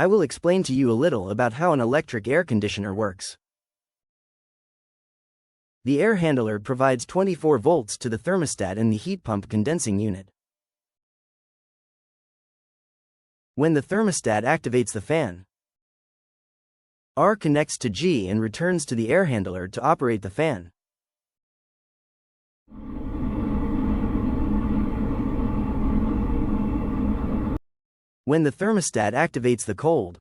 I will explain to you a little about how an electric air conditioner works. The air handler provides 24 volts to the thermostat in the heat pump condensing unit. When the thermostat activates the fan, R connects to G and returns to the air handler to operate the fan. When the thermostat activates the cold,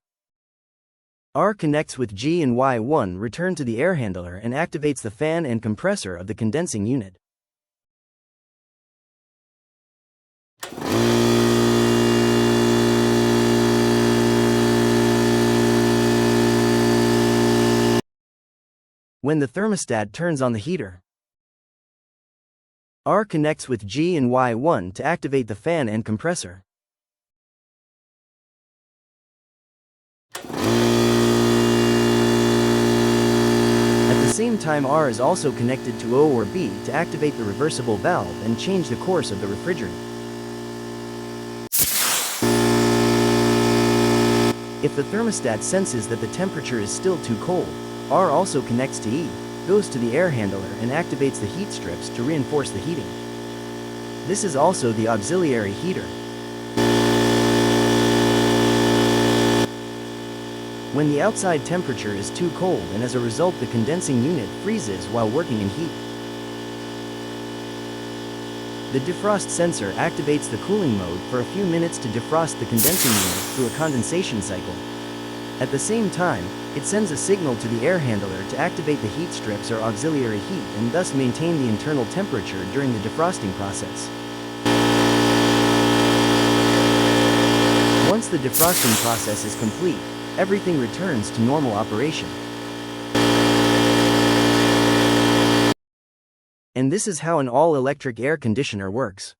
R connects with G and Y1 return to the air handler and activates the fan and compressor of the condensing unit. When the thermostat turns on the heater, R connects with G and Y1 to activate the fan and compressor. At the same time, R is also connected to O or B to activate the reversible valve and change the course of the refrigerant. If the thermostat senses that the temperature is still too cold, R also connects to E, goes to the air handler and activates the heat strips to reinforce the heating. This is also the auxiliary heater. When the outside temperature is too cold and as a result the condensing unit freezes while working in heat, the defrost sensor activates the cooling mode for a few minutes to defrost the condensing unit through a condensation cycle. At the same time, it sends a signal to the air handler to activate the heat strips or auxiliary heat and thus maintain the internal temperature during the defrosting process. Once the defrosting process is complete, everything returns to normal operation. And this is how an all-electric air conditioner works.